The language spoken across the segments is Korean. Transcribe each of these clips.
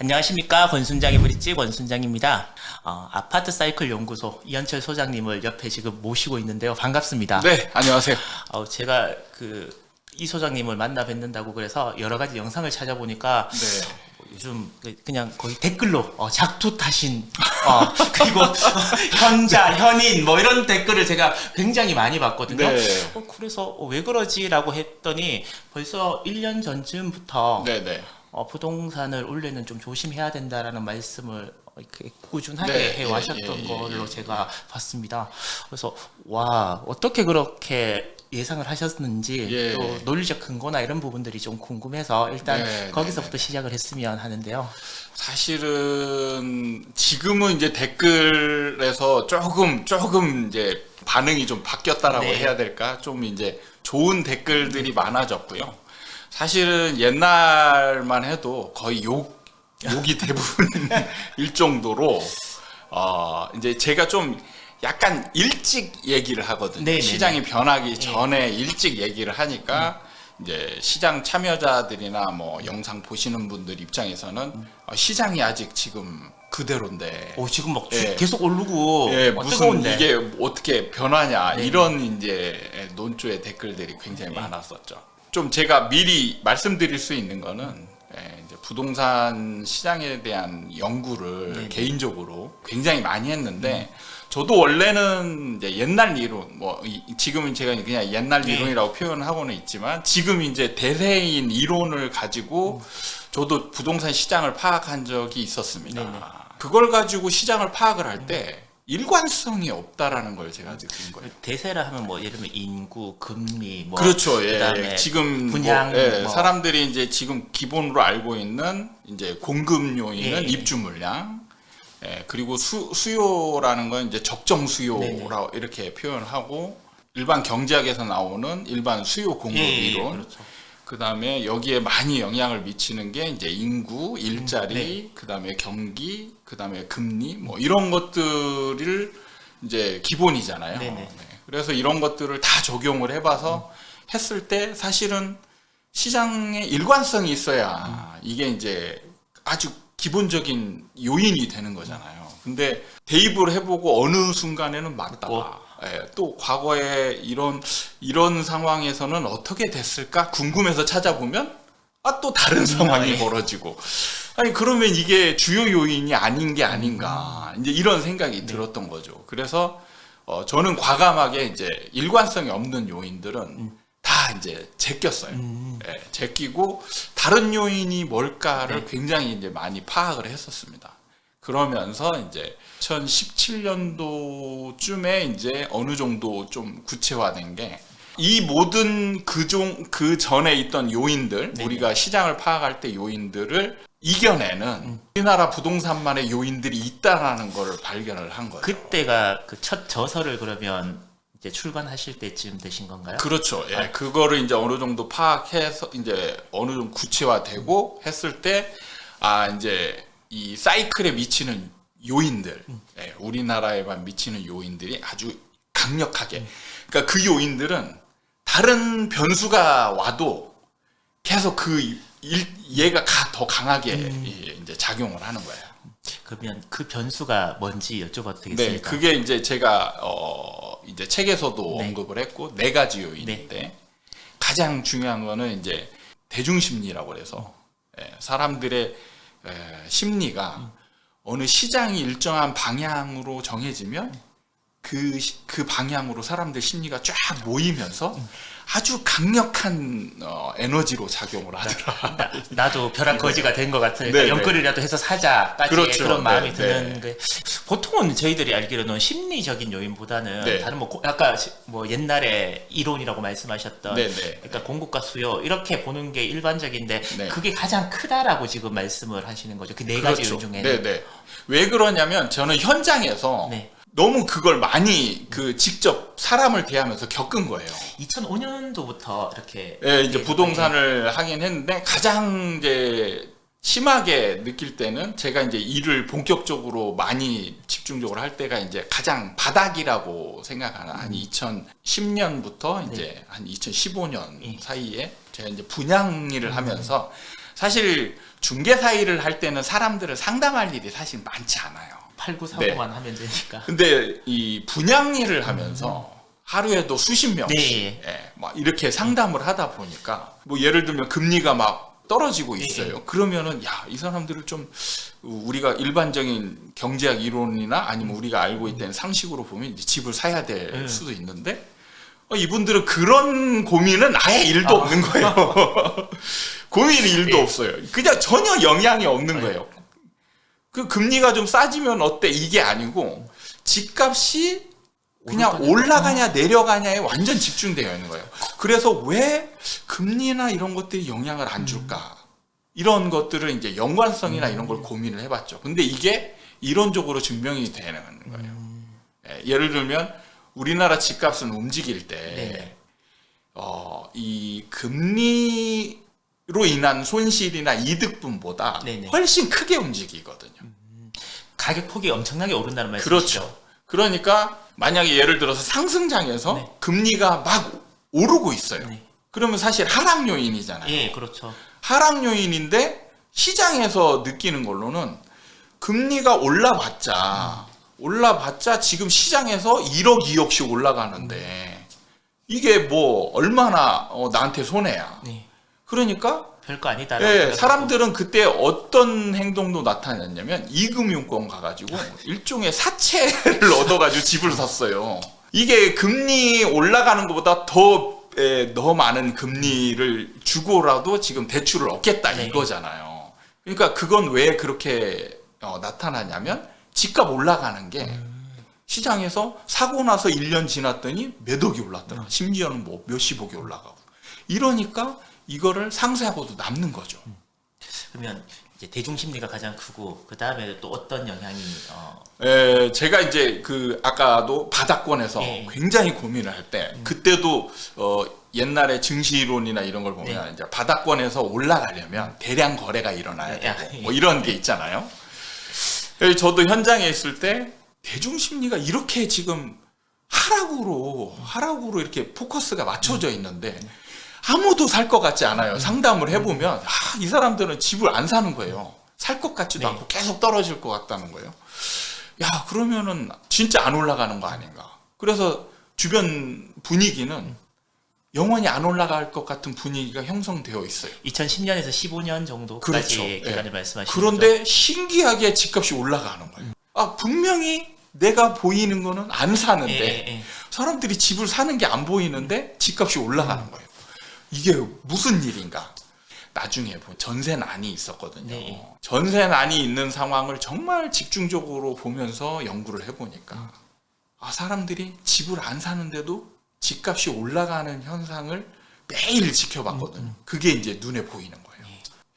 안녕하십니까. 권순장의 브릿지 권순장입니다. 아파트 사이클 연구소 이현철 소장님을 옆에 지금 모시고 있는데요. 반갑습니다. 네, 안녕하세요. 제가 이 소장님을 만나 뵙는다고 그래서 여러 가지 영상을 찾아보니까 네. 요즘 그냥 거의 댓글로 작두 타신 그리고 현자, 현인 뭐 이런 댓글을 제가 굉장히 많이 봤거든요. 네. 그래서 왜 그러지라고 했더니 벌써 1년 전쯤부터 네. 부동산을 올해는 좀 조심해야 된다라는 말씀을 이렇게 꾸준하게 네, 해와셨던 걸로 제가 봤습니다. 그래서 와, 어떻게 그렇게 예상을 하셨는지 또 논리적 근거나 이런 부분들이 좀 궁금해서 일단 거기서부터 시작을 했으면 하는데요. 사실은 지금은 이제 댓글에서 조금 이제 반응이 좀 바뀌었다라고 해야 될까? 좀 이제 좋은 댓글들이 많아졌고요. 사실은 옛날만 해도 거의 욕이 대부분일 정도로 이제 제가 좀 약간 일찍 얘기를 하거든요. 네네네. 시장이 변하기 전에 일찍 얘기를 하니까 이제 시장 참여자들이나 뭐 영상 보시는 분들 입장에서는 시장이 아직 지금 그대로인데 지금 막 계속 오르고 무슨 뜨거운데. 이게 어떻게 변하냐 이런 이제 논조의 댓글들이 굉장히 많았었죠. 좀 제가 미리 말씀드릴 수 있는 거는 이제 부동산 시장에 대한 연구를 개인적으로 굉장히 많이 했는데 저도 원래는 이제 옛날 이론, 지금은 제가 그냥 옛날 이론이라고 표현을 하고는 있지만 지금 이제 대세인 이론을 가지고 저도 부동산 시장을 파악한 적이 있었습니다. 그걸 가지고 시장을 파악을 할 때 일관성이 없다라는 걸 제가 느낀 거예요. 대세라 하면 예를 들면 인구, 금리, 그렇죠. 그다음에 지금 분양, 사람들이 이제 지금 기본으로 알고 있는 이제 공급 요인은 입주 물량, 그리고 수요라는 건 이제 적정 수요라고 이렇게 표현하고 일반 경제학에서 나오는 일반 수요 공급 이론. 그렇죠. 그다음에 여기에 많이 영향을 미치는 게 이제 인구, 일자리, 그다음에 경기, 그다음에 금리 이런 것들을 이제 기본이잖아요. 그래서 이런 것들을 다 적용을 해봐서 했을 때 사실은 시장에 일관성이 있어야 이게 이제 아주 기본적인 요인이 되는 거잖아요. 근데 대입을 해보고 어느 순간에는 맞다가 또 과거에 이런 상황에서는 어떻게 됐을까 궁금해서 찾아보면 또 다른 상황이 벌어지고 아니 그러면 이게 주요 요인이 아닌 게 아닌가 이제 이런 생각이 들었던 거죠. 그래서 저는 과감하게 이제 일관성이 없는 요인들은 다 이제 제꼈어요. 제끼고 다른 요인이 뭘까를 굉장히 이제 많이 파악을 했었습니다. 그러면서 이제 2017년도쯤에 이제 어느 정도 좀 구체화된 게 이 모든 그 전에 있던 요인들, 우리가 시장을 파악할 때 요인들을 이겨내는 우리나라 부동산만의 요인들이 있다라는 걸 발견을 한 거예요. 그때가 그 첫 저서를 그러면 이제 출간하실 때쯤 되신 건가요? 그렇죠. 그거를 이제 어느 정도 파악해서 이제 어느 정도 구체화되고 했을 때 이제 이 사이클에 미치는 요인들, 우리나라에만 미치는 요인들이 아주 강력하게, 그러니까 그 요인들은 다른 변수가 와도 계속 얘가 더 강하게 이제 작용을 하는 거예요. 그러면 그 변수가 뭔지 여쭤봐도 되겠습니까? 그게 이제 제가 이제 책에서도 언급을 했고 4가지 요인인데 가장 중요한 거는 이제 대중심리라고 해서 사람들의 심리가 어느 시장이 일정한 방향으로 정해지면 그 방향으로 사람들 심리가 쫙 모이면서 아주 강력한 에너지로 작용을 하더라. 나도 벼락 거지가 된 것 같으니까 연끌이라도 해서 사자까지 그런 마음이 드는 게 보통은 저희들이 알기로는 심리적인 요인보다는 다른 아까 옛날에 이론이라고 말씀하셨던 그러니까 공급과 수요 이렇게 보는 게 일반적인데 그게 가장 크다라고 지금 말씀을 하시는 거죠. 그 4가지 요인 중에. 왜 그러냐면 저는 현장에서 너무 그걸 많이 직접 사람을 대하면서 겪은 거예요. 2005년도부터 이렇게 이제 부동산을 하긴 했는데 가장 이제 심하게 느낄 때는 제가 이제 일을 본격적으로 많이 집중적으로 할 때가 이제 가장 바닥이라고 생각하는 한 2010년부터 이제 한 2015년 사이에 제가 이제 분양 일을 하면서 사실 중개사 일을 할 때는 사람들을 상담할 일이 사실 많지 않아요. 팔고 사고만 하면 되니까. 근데 이 분양 일을 하면서 하루에도 수십 명씩 막 이렇게 상담을 하다 보니까 뭐 예를 들면 금리가 막 떨어지고 있어요. 그러면은 야, 이 사람들을 좀 우리가 일반적인 경제학 이론이나 아니면 우리가 알고 있는 상식으로 보면 이제 집을 사야 될 수도 있는데 이분들은 그런 고민은 아예 일도 없는 거예요. 고민이 일도 없어요. 그냥 전혀 영향이 없는 거예요. 그 금리가 좀 싸지면 어때? 이게 아니고 집값이 그냥 올라가냐 내려가냐에 완전 집중되어 있는 거예요. 그래서 왜 금리나 이런 것들이 영향을 안 줄까? 이런 것들을 이제 연관성이나 이런 걸 고민을 해봤죠. 근데 이게 이론적으로 증명이 되는 거예요. 예를 들면 우리나라 집값은 움직일 때 이 금리로 인한 손실이나 이득분보다 훨씬 크게 움직이거든요. 가격폭이 엄청나게 오른다는 말씀이시죠? 그렇죠. 그러니까 만약에 예를 들어서 상승장에서 금리가 막 오르고 있어요. 그러면 사실 하락 요인이잖아요. 예, 그렇죠. 하락 요인인데 시장에서 느끼는 걸로는 금리가 올라봤자 지금 시장에서 1억, 2억씩 올라가는데 이게 뭐 얼마나 나한테 손해야. 그러니까 별거 아니다. 사람들은 그때 어떤 행동도 나타냈냐면 이금융권 가가지고 일종의 사채를 얻어가지고 집을 샀어요. 이게 금리 올라가는 것보다 더 많은 금리를 주고라도 지금 대출을 얻겠다 이거잖아요. 그러니까 그건 왜 그렇게 나타나냐면 집값 올라가는 게 시장에서 사고 나서 1년 지났더니 몇 억이 올랐더라. 심지어는 뭐 몇십억이 올라가고. 이러니까 이거를 상쇄하고도 남는 거죠. 그러면 이제 대중 심리가 가장 크고 그 다음에 또 어떤 영향이? 제가 이제 그 아까도 바닥권에서 굉장히 고민을 할 때 그때도 옛날에 증시이론이나 이런 걸 보면 이제 바닥권에서 올라가려면 대량 거래가 일어나야 되고 뭐 이런 게 있잖아요. 저도 현장에 있을 때 대중 심리가 이렇게 지금 하락으로 이렇게 포커스가 맞춰져 있는데. 아무도 살 것 같지 않아요. 상담을 해보면 이 사람들은 집을 안 사는 거예요. 살 것 같지도 않고 계속 떨어질 것 같다는 거예요. 야, 그러면은 진짜 안 올라가는 거 아닌가. 그래서 주변 분위기는 영원히 안 올라갈 것 같은 분위기가 형성되어 있어요. 2010년에서 15년 정도까지 기간을 말씀하시는 그런데 거죠? 신기하게 집값이 올라가는 거예요. 분명히 내가 보이는 거는 안 사는데 사람들이 집을 사는 게 안 보이는데 집값이 올라가는 거예요. 이게 무슨 일인가? 나중에 전세난이 있었거든요. 전세난이 있는 상황을 정말 집중적으로 보면서 연구를 해보니까 사람들이 집을 안 사는데도 집값이 올라가는 현상을 매일 지켜봤거든요. 그게 이제 눈에 보이는 거예요.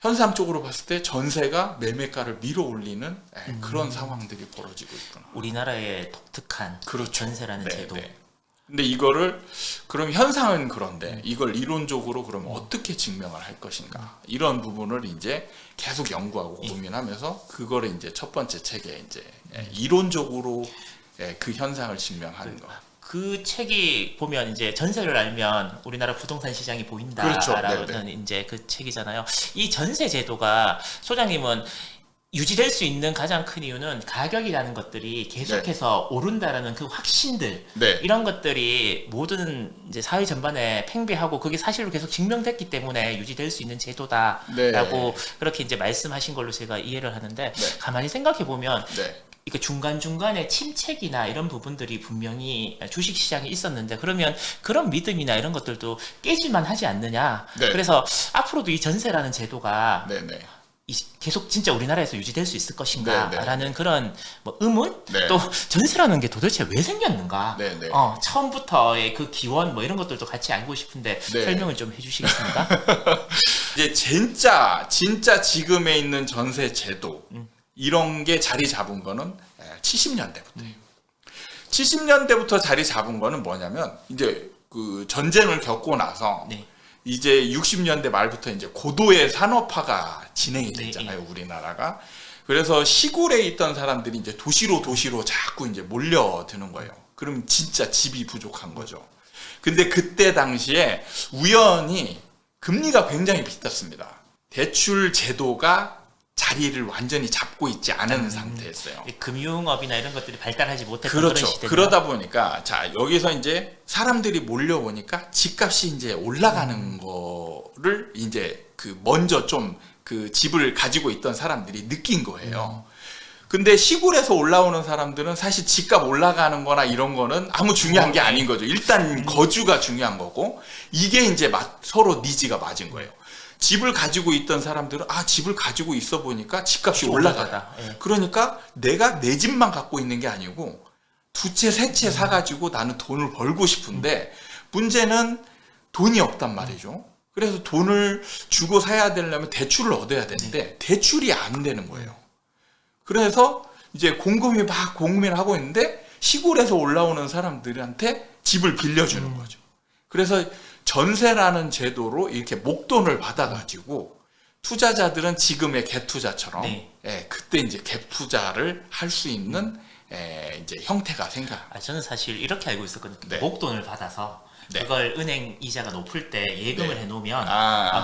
현상적으로 봤을 때 전세가 매매가를 밀어올리는 그런 상황들이 벌어지고 있구나. 우리나라의 독특한 전세라는 제도. 근데 이거를 그럼 현상은 그런데 이걸 이론적으로 그러면 어떻게 증명을 할 것인가 이런 부분을 이제 계속 연구하고 고민하면서 그거를 이제 첫 번째 책에 이제 이론적으로 그 현상을 증명하는 거. 그 책이 보면 이제 전세를 알면 우리나라 부동산 시장이 보인다라는 이제 그 책이잖아요. 이 전세 제도가 소장님은 유지될 수 있는 가장 큰 이유는 가격이라는 것들이 계속해서 오른다라는 그 확신들 이런 것들이 모든 이제 사회 전반에 팽배하고 그게 사실로 계속 증명됐기 때문에 유지될 수 있는 제도다라고 그렇게 이제 말씀하신 걸로 제가 이해를 하는데 가만히 생각해 보면 이게 중간중간에 침체기나 이런 부분들이 분명히 주식시장에 있었는데 그러면 그런 믿음이나 이런 것들도 깨질만 하지 않느냐. 그래서 앞으로도 이 전세라는 제도가 계속 진짜 우리나라에서 유지될 수 있을 것인가 라는 그런 뭐 의문? 또 전세라는 게 도대체 왜 생겼는가? 처음부터의 그 기원 뭐 이런 것들도 같이 알고 싶은데 설명을 좀 해주시겠습니까? 이제 진짜 지금에 있는 전세 제도 이런 게 자리 잡은 거는 70년대부터예요. 70년대부터 자리 잡은 거는 뭐냐면 이제 그 전쟁을 겪고 나서 이제 60년대 말부터 이제 고도의 산업화가 진행이 됐잖아요, 우리나라가. 그래서 시골에 있던 사람들이 이제 도시로 자꾸 이제 몰려드는 거예요. 그럼 진짜 집이 부족한 거죠. 근데 그때 당시에 우연히 금리가 굉장히 비쌌습니다. 대출 제도가 자리를 완전히 잡고 있지 않은 상태였어요. 금융업이나 이런 것들이 발달하지 못했던 그렇죠. 그런 시대. 그러다 보니까 자 여기서 이제 사람들이 몰려오니까 집값이 이제 올라가는 거를 이제 그 먼저 좀 그 집을 가지고 있던 사람들이 느낀 거예요. 근데 시골에서 올라오는 사람들은 사실 집값 올라가는 거나 이런 거는 아무 중요한 게 아닌 거죠. 일단 거주가 중요한 거고 이게 이제 서로 니즈가 맞은 거예요. 집을 가지고 있던 사람들은 집을 가지고 있어 보니까 집값이 올라가다. 예. 그러니까 내가 내 집만 갖고 있는 게 아니고 두 채, 세 채 사가지고 나는 돈을 벌고 싶은데 문제는 돈이 없단 말이죠. 그래서 돈을 주고 사야 되려면 대출을 얻어야 되는데 대출이 안 되는 거예요. 그래서 이제 공금이 막 공금을 하고 있는데 시골에서 올라오는 사람들한테 집을 빌려주는 거죠. 그래서 전세라는 제도로 이렇게 목돈을 받아가지고 투자자들은 지금의 갭 투자처럼 그때 이제 갭 투자를 할 수 있는 이제 형태가 생겨. 저는 사실 이렇게 알고 있었거든요. 네. 목돈을 받아서 네. 그걸 은행 이자가 높을 때 예금을 네. 해놓으면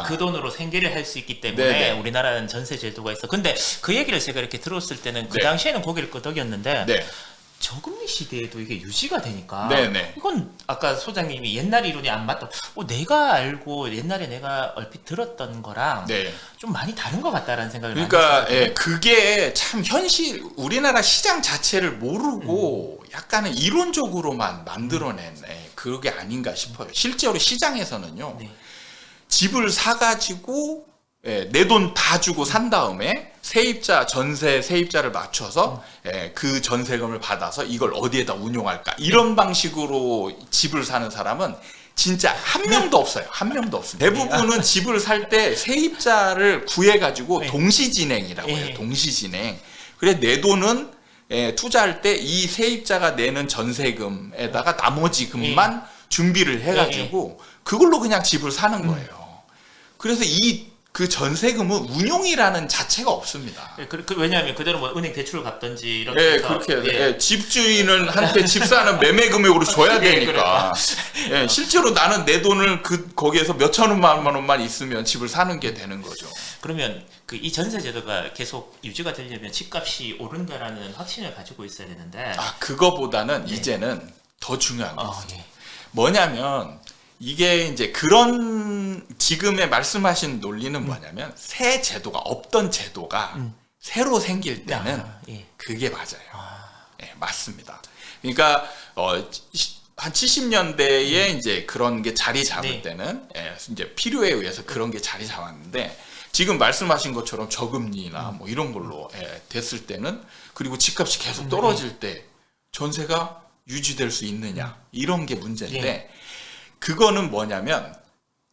그 돈으로 생계를 할 수 있기 때문에 네. 우리나라는 전세 제도가 있어. 근데 그 얘기를 제가 이렇게 들었을 때는 그 네. 당시에는 고개를 끄덕였는데 네. 저금리 시대에도 이게 유지가 되니까 네네. 이건 아까 소장님이 옛날 이론이 안 맞다. 내가 알고 옛날에 내가 얼핏 들었던 거랑 네. 좀 많이 다른 것 같다라는 생각을 그러니까 많이 했어요. 그게 참 현실 우리나라 시장 자체를 모르고 약간은 이론적으로만 만들어낸 그게 아닌가 싶어요. 실제로 시장에서는요. 네. 집을 사가지고 내 돈 다 주고 산 다음에 세입자 전세 세입자를 맞춰서 그 전세금을 받아서 이걸 어디에다 운용할까 이런 방식으로 집을 사는 사람은 진짜 한 명도 없어요. 한 명도 없습니다. 대부분은 집을 살 때 세입자를 구해가지고 동시진행이라고 해요. 동시진행. 그래 내 돈은 투자할 때 이 세입자가 내는 전세금에다가 나머지 금만 준비를 해가지고 그걸로 그냥 집을 사는 거예요. 그래서 그 전세금은 운용이라는 자체가 없습니다. 왜냐하면 그대로 뭐 은행 대출을 갚든지 이렇게 해서 그렇게 집주인은 한테 집 사는 매매 금액으로 줘야 되니까. 실제로 나는 내 돈을 거기에서 몇 천만 원만 있으면 집을 사는 게 되는 거죠. 그러면 이 전세 제도가 계속 유지가 되려면 집값이 오른다라는 확신을 가지고 있어야 되는데 그거보다는 이제는 더 중요한 게 있어요. 뭐냐면 이게 이제 그런 지금의 말씀하신 논리는 뭐냐면 새 제도가 없던 제도가 새로 생길 때는 그게 맞아요. 맞습니다. 그러니까 한 70년대에 이제 그런 게 자리 잡을 때는 이제 필요에 의해서 그런 게 자리 잡았는데 지금 말씀하신 것처럼 저금리나 뭐 이런 걸로 됐을 때는 그리고 집값이 계속 떨어질 때 전세가 유지될 수 있느냐 이런 게 문제인데 그거는 뭐냐면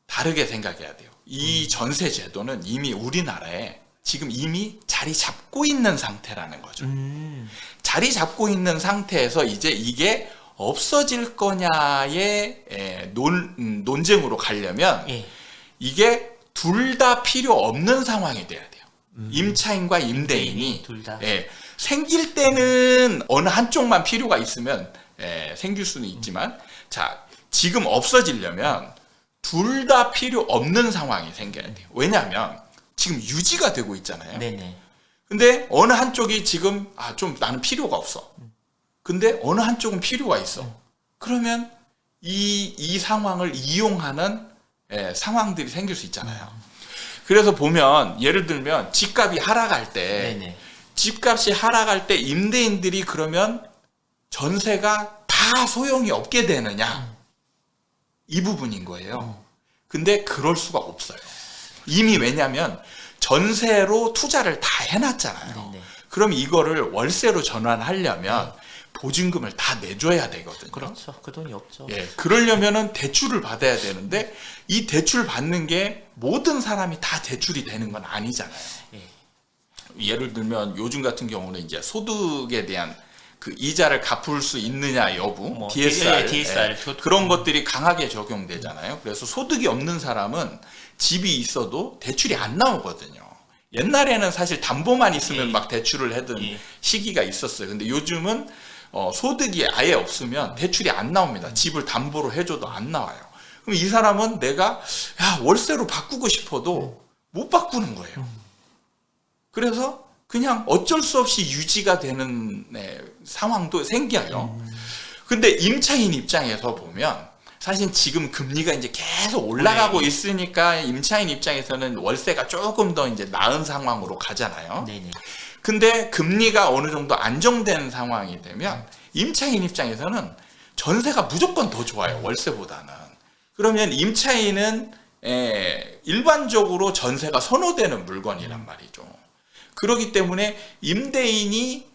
다르게 생각해야 돼요. 이 전세 제도는 이미 우리나라에 지금 이미 자리 잡고 있는 상태라는 거죠. 자리 잡고 있는 상태에서 이제 이게 없어질 거냐의 논쟁으로 가려면 이게 둘 다 필요 없는 상황이 돼야 돼요. 임차인과 임대인이 둘 다. 생길 때는 어느 한쪽만 필요가 있으면 생길 수는 있지만 자 지금 없어지려면 둘 다 필요 없는 상황이 생겨야 돼요. 왜냐하면 지금 유지가 되고 있잖아요. 네네. 근데 어느 한쪽이 지금 좀 나는 필요가 없어. 근데 어느 한쪽은 필요가 있어. 그러면 이 상황을 이용하는 상황들이 생길 수 있잖아요. 그래서 보면 예를 들면 집값이 하락할 때 집값이 하락할 때 임대인들이 그러면 전세가 다 소용이 없게 되느냐 이 부분인 거예요. 근데 그럴 수가 없어요. 이미 왜냐하면 전세로 투자를 다 해놨잖아요. 그럼 이거를 월세로 전환하려면 보증금을 다 내줘야 되거든요. 그렇죠. 그 돈이 없죠. 그러려면은 대출을 받아야 되는데 이 대출 받는 게 모든 사람이 다 대출이 되는 건 아니잖아요. 예를 들면 요즘 같은 경우는 이제 소득에 대한 그 이자를 갚을 수 있느냐 여부, DSR, 그런 것들이 강하게 적용되잖아요. 그래서 소득이 없는 사람은 집이 있어도 대출이 안 나오거든요. 옛날에는 사실 담보만 있으면 막 대출을 하던 시기가 있었어요. 근데 요즘은 소득이 아예 없으면 대출이 안 나옵니다. 집을 담보로 해줘도 안 나와요. 그럼 이 사람은 내가 월세로 바꾸고 싶어도 못 바꾸는 거예요. 그래서 그냥 어쩔 수 없이 유지가 되는 상황도 생겨요. 근데 임차인 입장에서 보면 사실 지금 금리가 이제 계속 올라가고 있으니까 임차인 입장에서는 월세가 조금 더 이제 나은 상황으로 가잖아요. 네네. 근데 금리가 어느 정도 안정된 상황이 되면 임차인 입장에서는 전세가 무조건 더 좋아요. 월세보다는. 그러면 임차인은 일반적으로 전세가 선호되는 물건이란 말이죠. 그렇기 때문에 임대인이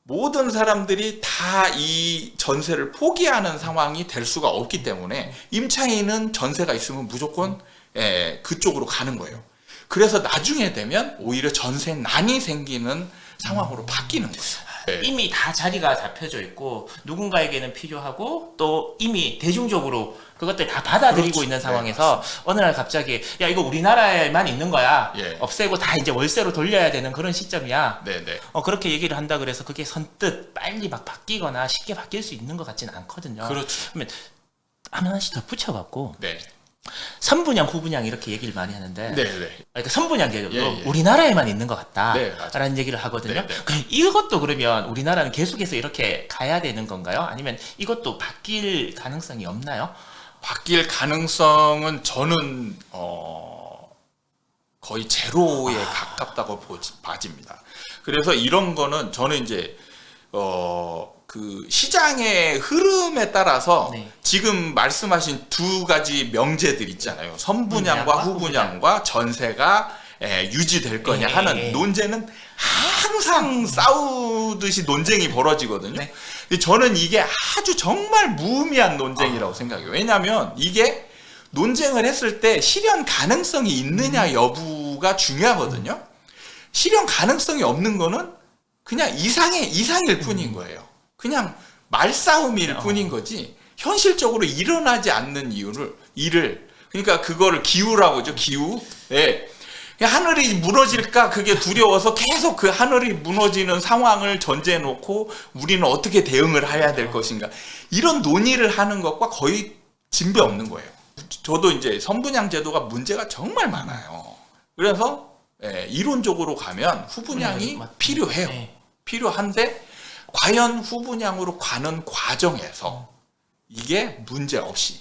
모든 사람들이 다 이 전세를 포기하는 상황이 될 수가 없기 때문에 임차인은 전세가 있으면 무조건 그쪽으로 가는 거예요. 그래서 나중에 되면 오히려 전세난이 생기는 상황으로 바뀌는 거예요. 이미 다 자리가 잡혀져 있고 누군가에게는 필요하고 또 이미 대중적으로 그것들 다 받아들이고 그렇죠. 있는 상황에서 어느 날 갑자기 야 이거 우리나라에만 있는 거야. 예. 없애고 다 이제 월세로 돌려야 되는 그런 시점이야. 네네. 그렇게 얘기를 한다 그래서 그게 선뜻 빨리 막 바뀌거나 쉽게 바뀔 수 있는 것 같지는 않거든요. 그렇죠. 그러면 하나씩 더 붙여갖고 네. 선분양, 후분양 이렇게 얘기를 많이 하는데 네네. 그러니까 선분양 계급도 예. 우리나라에만 있는 것 네, 같다라는 얘기를 하거든요. 네네. 그럼 이것도 그러면 우리나라는 계속해서 이렇게 가야 되는 건가요? 아니면 이것도 바뀔 가능성이 없나요? 바뀔 가능성은 저는 거의 제로에 가깝다고 봐집니다. 그래서 이런 거는 저는 이제 그 시장의 흐름에 따라서 네. 지금 말씀하신 두 가지 명제들 있잖아요. 선분양과 후분양과 전세가 유지될 거냐 하는 논제는 항상 싸우듯이 논쟁이 벌어지거든요. 네. 근데 저는 이게 아주 정말 무의미한 논쟁이라고 생각해요. 왜냐하면 이게 논쟁을 했을 때 실현 가능성이 있느냐 여부가 중요하거든요. 실현 가능성이 없는 거는 그냥 이상일 뿐인 거예요. 그냥 말싸움일 뿐인 거지 현실적으로 일어나지 않는 일을 그러니까 그거를 기우라고 하죠. 기우. 예. 하늘이 무너질까 그게 두려워서 계속 그 하늘이 무너지는 상황을 전제해 놓고 우리는 어떻게 대응을 해야 될 것인가 이런 논의를 하는 것과 거의 진배 없는 거예요. 저도 이제 선분양 제도가 문제가 정말 많아요. 그래서 이론적으로 가면 후분양이 필요해요. 필요한데 과연 후분양으로 가는 과정에서 이게 문제 없이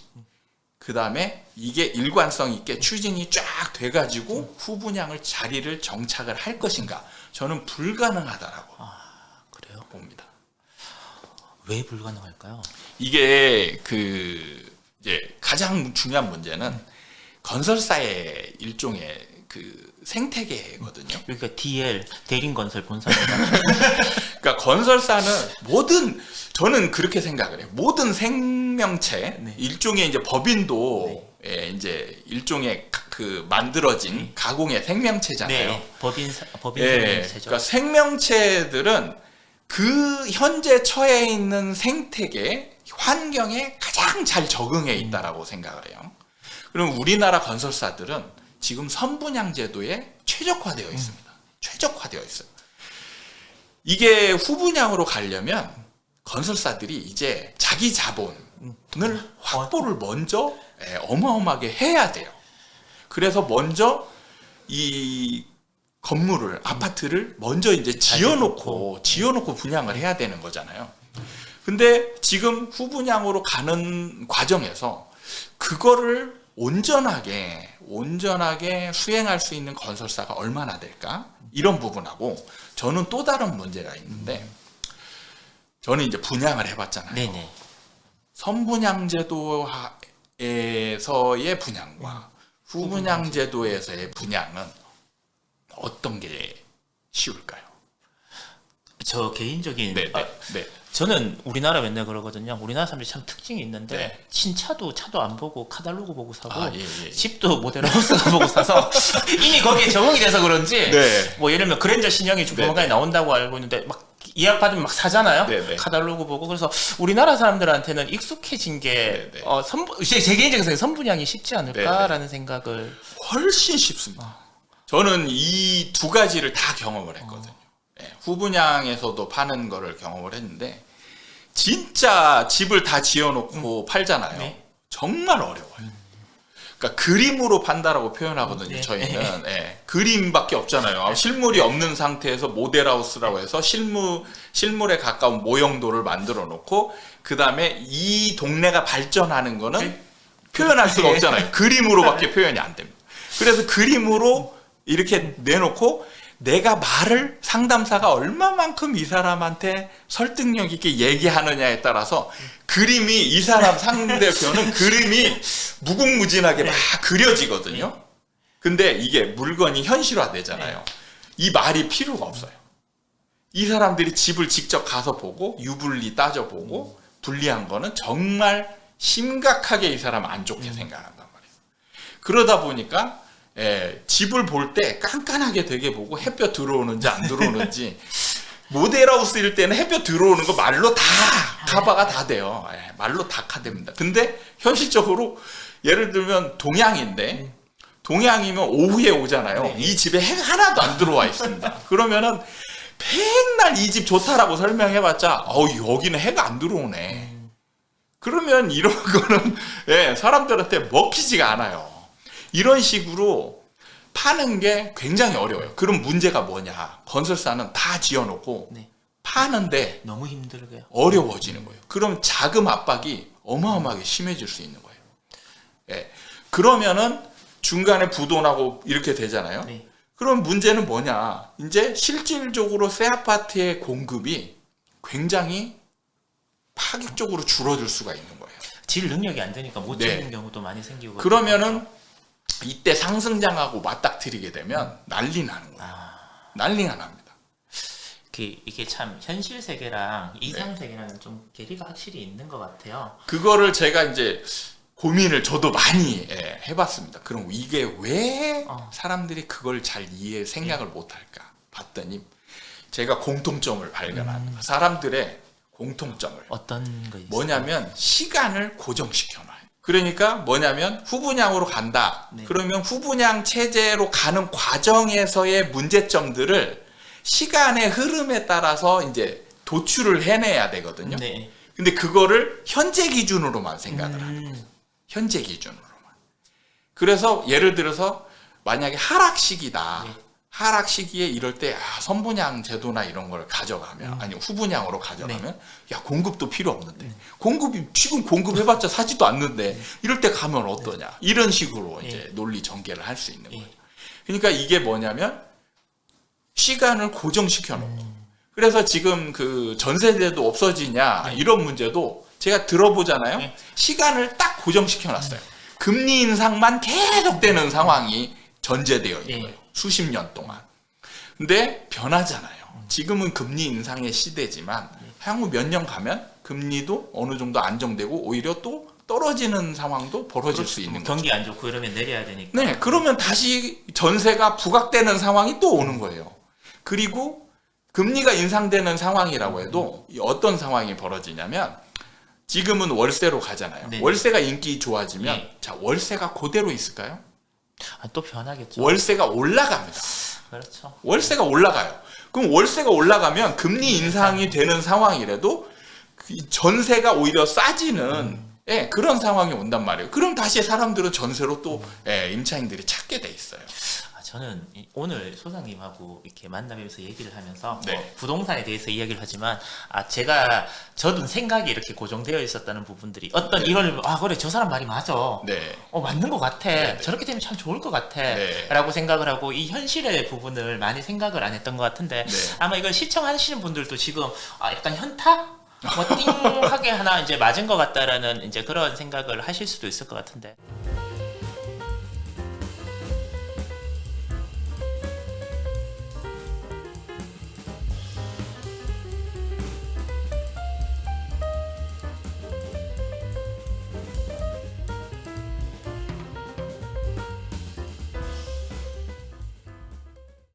그 다음에 이게 일관성 있게 추진이 쫙 돼가지고 후분양을 자리를 정착을 할 것인가 저는 불가능하다라고 그래요? 봅니다. 왜 불가능할까요? 이게 이제 가장 중요한 문제는 건설사의 일종의 그 생태계거든요. 그러니까 DL 대림건설 본사입니다. 그러니까 건설사는 저는 그렇게 생각을 해요. 모든 생명체 일종의 이제 법인도 이제 일종의 그 만들어진 가공의 생명체잖아요. 네, 법인 생명체죠. 그러니까 생명체들은 그 현재 처해 있는 생태계 환경에 가장 잘 적응해 있다라고 생각을 해요. 그럼 우리나라 건설사들은 지금 선분양 제도에 최적화되어 있습니다. 최적화되어 있어요. 이게 후분양으로 가려면 건설사들이 이제 자기 자본을 확보를 먼저 어마어마하게 해야 돼요. 그래서 먼저 이 건물을 아파트를 먼저 이제 지어놓고 분양을 해야 되는 거잖아요. 근데 지금 후분양으로 가는 과정에서 그거를 온전하게 수행할 수 있는 건설사가 얼마나 될까? 이런 부분하고 저는 또 다른 문제가 있는데 저는 이제 분양을 해봤잖아요. 네네. 선분양 제도에서의 분양과 후분양 제도에서의 분양은 어떤 게 쉬울까요? 저 개인적인 네. 저는 우리나라 맨날 그러거든요. 우리나라 사람들이 참 특징이 있는데 네. 신차도 차도 안 보고 카탈로그 보고 사고 예. 집도 모델하우스가 보고 사서 이미 거기에 적응이 돼서 그런지 네. 뭐 예를 들면 그랜저 신형이 조만간에 나온다고 알고 있는데 막 예약 받으면 막 사잖아요. 네. 카탈로그 보고 그래서 우리나라 사람들한테는 익숙해진 게 제 개인적인 생각에 선분양이 쉽지 않을까라는 생각을 훨씬 쉽습니다. 저는 이 두 가지를 다 경험을 했거든요. 후분양에서도 파는 거를 경험을 했는데 진짜 집을 다 지어놓고 팔잖아요. 네. 정말 어려워요. 그러니까 그림으로 판다라고 표현하거든요. 네. 저희는 그림밖에 없잖아요. 실물이 없는 상태에서 모델하우스라고 해서 실물에 가까운 모형도를 만들어 놓고 그 다음에 이 동네가 발전하는 거는 표현할 수가 없잖아요. 그림으로밖에 표현이 안 됩니다. 그래서 그림으로 이렇게 내놓고 내가 말을 상담사가 얼마만큼 이 사람한테 설득력 있게 얘기하느냐에 따라서 그림이 이 사람 상대편은 그림이 무궁무진하게 막 그려지거든요. 근데 이게 물건이 현실화되잖아요. 이 말이 필요가 없어요. 이 사람들이 집을 직접 가서 보고 유불리 따져보고 불리한 거는 정말 심각하게 이 사람 안 좋게 생각한단 말이에요. 그러다 보니까 집을 볼 때 깐깐하게 되게 보고 햇볕 들어오는지 안 들어오는지 모델하우스일 때는 햇볕 들어오는 거 말로 다 커버가 다 돼요. 말로 다 커됩니다. 근데 현실적으로 예를 들면 동양인데 동양이면 오후에 오잖아요. 이 집에 해가 하나도 안 들어와 있습니다. 그러면은 맨날 이 집 좋다라고 설명해봤자 여기는 해가 안 들어오네. 그러면 이런 거는 사람들한테 먹히지가 않아요. 이런 식으로 파는 게 굉장히 어려워요. 그럼 문제가 뭐냐? 건설사는 다 지어놓고 파는데 너무 힘들고요. 어려워지는 거예요. 그럼 자금 압박이 어마어마하게 심해질 수 있는 거예요. 그러면은 중간에 부도나고 이렇게 되잖아요. 그럼 문제는 뭐냐? 이제 실질적으로 새 아파트의 공급이 굉장히 파격적으로 줄어들 수가 있는 거예요. 질 능력이 안 되니까 못 짓는 경우도 많이 생기고. 그러면은 이때 상승장하고 맞닥뜨리게 되면 난리 나는 거예요. 난리가 납니다. 이게 참 현실 세계랑 이상 세계랑 좀 괴리가 확실히 있는 것 같아요. 그거를 제가 이제 고민을 저도 많이 해봤습니다. 그럼 이게 왜 사람들이 그걸 잘 생각을 못할까 봤더니 제가 공통점을 발견합니다. 사람들의 공통점을. 어떤 거 있어요? 뭐냐면 시간을 고정시켜놔요. 그러니까 뭐냐면 후분양으로 간다. 그러면 후분양 체제로 가는 과정에서의 문제점들을 시간의 흐름에 따라서 이제 도출을 해내야 되거든요. 근데 그거를 현재 기준으로만 생각을 하는 거예요. 현재 기준으로만. 그래서 예를 들어서 만약에 하락 시기다. 하락 시기에 이럴 때 선분양 제도나 이런 걸 가져가면 아니 후분양으로 가져가면 야 공급도 필요 없는데 공급이 지금 공급해봤자 사지도 않는데 이럴 때 가면 어떠냐 이런 식으로 이제 논리 전개를 할 수 있는 거예요. 그러니까 이게 뭐냐면 시간을 고정시켜 놓고 그래서 지금 그 전세제도 없어지냐 이런 문제도 제가 들어보잖아요. 시간을 딱 고정시켜 놨어요. 금리 인상만 계속되는 상황이 전제되어 있는 거예요. 수십 년 동안. 근데 변하잖아요. 지금은 금리 인상의 시대지만 향후 몇 년 가면 금리도 어느 정도 안정되고 오히려 또 떨어지는 상황도 벌어질 수 있는 거죠. 경기 안 좋고 이러면 내려야 되니까. 그러면 다시 전세가 부각되는 상황이 또 오는 거예요. 그리고 금리가 인상되는 상황이라고 해도 어떤 상황이 벌어지냐면 지금은 월세로 가잖아요. 월세가 인기 좋아지면 자 월세가 그대로 있을까요? 또 변하겠죠. 월세가 올라갑니다. 그렇죠. 월세가 올라가요. 그럼 월세가 올라가면 금리 인상이 되는 상황이라도 전세가 오히려 싸지는 그런 상황이 온단 말이에요. 그럼 다시 사람들은 전세로 또 임차인들이 찾게 돼 있어요. 저는 오늘 소장님하고 이렇게 만나면서 얘기를 하면서 뭐 부동산에 대해서 이야기를 하지만 저도 생각이 이렇게 고정되어 있었다는 부분들이 어떤 이론을 그래 저 사람 말이 맞아. 맞는 것 같아. 저렇게 되면 참 좋을 것 같아. 라고 생각을 하고 이 현실의 부분을 많이 생각을 안 했던 것 같은데 아마 이걸 시청하시는 분들도 지금 약간 현타? 띵하게 하나 이제 맞은 것 같다라는 이제 그런 생각을 하실 수도 있을 것 같은데.